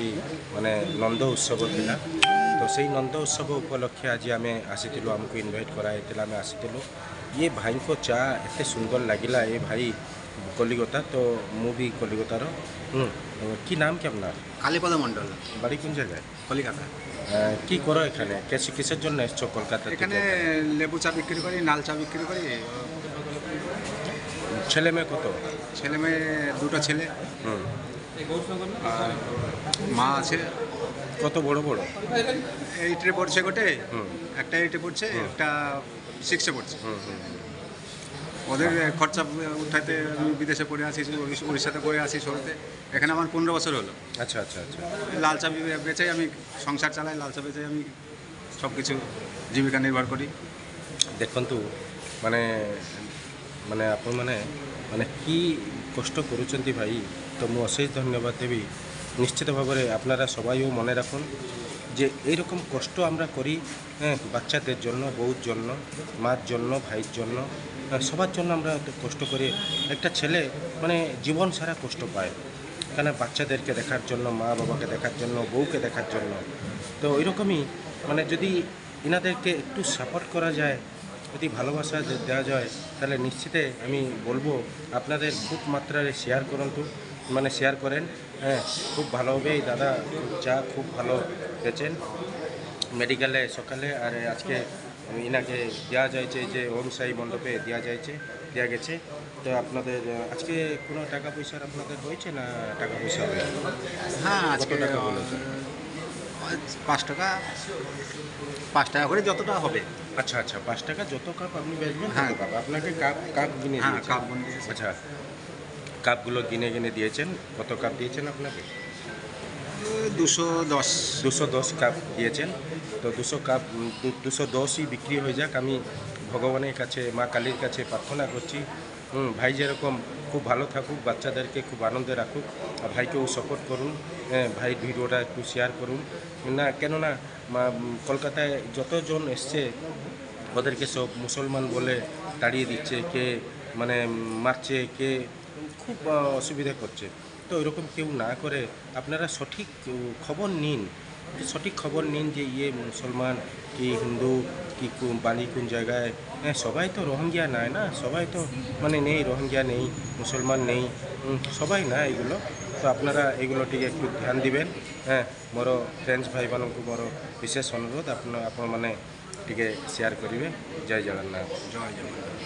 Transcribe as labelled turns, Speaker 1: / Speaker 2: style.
Speaker 1: ଆଜି ମାନେ ନନ୍ଦ ଉତ୍ସବ ଥିଲା। ତ ସେଇ ନନ୍ଦ ଉତ୍ସବ ଉପଲକ୍ଷେ ଆଜି ଆମେ ଆସିଥିଲୁ, ଆମକୁ ଇନଭାଇଟ୍ କରାଯାଇଥିଲା, ଆମେ ଆସିଥିଲୁ। ଇଏ ଭାଇଙ୍କ ଚା ଏତେ ସୁନ୍ଦର ଲାଗିଲା। ଏ ভাই কলিকতা, তো ମୁଁ ବି কলিকতার। কি নাম কি আপনার?
Speaker 2: কালীপদ মণ্ডল,
Speaker 1: বাড়ি কোন জায়গায়?
Speaker 2: কলিকাতা।
Speaker 1: কি করো এখানে? কিসের জন্য এসছো কলকাতা থেকে?
Speaker 2: এখানে লেবু চা বিক্রি করি, নাল চা বিক্রি করি।
Speaker 1: ছেলে মেয়ে কত?
Speaker 2: ছেলে মেয়ে দুটো ছেলে, আর মা আছে।
Speaker 1: কত বড় বড়?
Speaker 2: এইটে পড়ছে গোটে, একটা এইটে পড়ছে, একটা সিক্সে পড়ছে। ওদের খরচা উঠাতে আমি বিদেশে পড়ে আসি, উড়িষ্যাতে পড়ে আসি, শহরেতে। এখানে আমার 15 বছর হলো।
Speaker 1: আচ্ছা আচ্ছা আচ্ছা।
Speaker 2: লাল চা বেচে আমি সংসার চালাই, লাল চা বেচে আমি সব কিছু জীবিকা নির্ভর করি।
Speaker 1: ଦେଖନ୍ତୁ ମାନେ ମାନେ ଆପଣମାନେ ମାନେ କି କଷ୍ଟ କରୁଛନ୍ତି ଭାଇ, ତ ମୁଁ ଅଶେଷ ধন্যবাদ দেবি। নিশ্চিত ভাবে আপনারা সবাইও মনে রাখুন যে এইরকম কষ্ট আমরা করি, বাচ্চাদের জন্য, বউর জন্য, মার জন্য, ভাইয়ের জন্য, সবার জন্য আমরা কষ্ট করি। একটা ছেলে মানে জীবন সারা কষ্ট পায়, কেন বাচ্চাদেরকে দেখার জন্য, মা বাবাকে দেখার জন্য, বউকে দেখার জন্য। তো ওইরকমই মানে যদি এনাদেরকে একটু সাপোর্ট করা যায়, যদি ভালোবাসা দেওয়া যায়, তাহলে নিশ্চিত আমি বলবো আপনাদের খুব মাত্রায় শেয়ার করুন, মানে শেয়ার করেন। খুব ভালো হবে। এই দাদা চা খুব ভালো বেচেন মেডিকেলে সকালে, আর আজকে ইনাকে দেওয়া যাইছে যে ওম সাই মণ্ডপে দেওয়া গেছে। তো আপনাদের আজকে কোনো টাকা পয়সার আপনাদের হয়েছে না টাকা পয়সা হবে?
Speaker 2: হ্যাঁ, আজকে
Speaker 1: টাকা বলেছে?
Speaker 2: 5 টাকা, 5 টাকা করে যতটা হবে।
Speaker 1: আচ্ছা আচ্ছা, 5 টাকা যত কাপ আপনি বেচবেন তত
Speaker 2: হ্যাঁ।
Speaker 1: কাপ আপনাকে কাপ কিনে
Speaker 2: হ্যাঁ,
Speaker 1: দিয়েছেন?
Speaker 2: কাপ কিনে দিয়েছে।
Speaker 1: আচ্ছা, কাপগুলো কিনে দিয়েছেন। কত কাপ দিয়েছেন আপনাকে?
Speaker 2: 210।
Speaker 1: 210 কাপ দিয়েছেন। তো 210ই বিক্রি হয়ে যাক। আমি ভগবানের কাছে, মা কালীর কাছে প্রার্থনা করছি, ভাই যেরকম খুব ভালো থাকুক, বাচ্চাদেরকে খুব আনন্দে রাখুক। আর ভাইকেও সাপোর্ট করুন, ভাই ভিডিওটা একটু শেয়ার করুন। না কেননা কলকাতায় যতজন এসছে ওদেরকে সব মুসলমান বলে তাড়িয়ে দিচ্ছে, কে মানে মারছে, কে খুব অসুবিধা করছে। তো এরকম কেউ না করে আপনারা সঠিক খবর নিন, যে ইয়ে মুসলমান কি হিন্দু কি বালি কোন জায়গায়। সবাই তো রোহিঙ্গিয়া নাই না, সবাই তো মানে নেই, রোহিঙ্গিয়া নেই, মুসলমান নেই, সবাই না এগুলো। তো আপনারা এগুলো টিকে একটু ধ্যান দিবেন। মোর ফ্রেন্ডস ভাই মানুষ মোর বিশেষ অনুরোধ, আপনার মানে টিকে সেয়ার করিবে। জয় জগন্নাথ।
Speaker 2: জয় জগন্নাথ।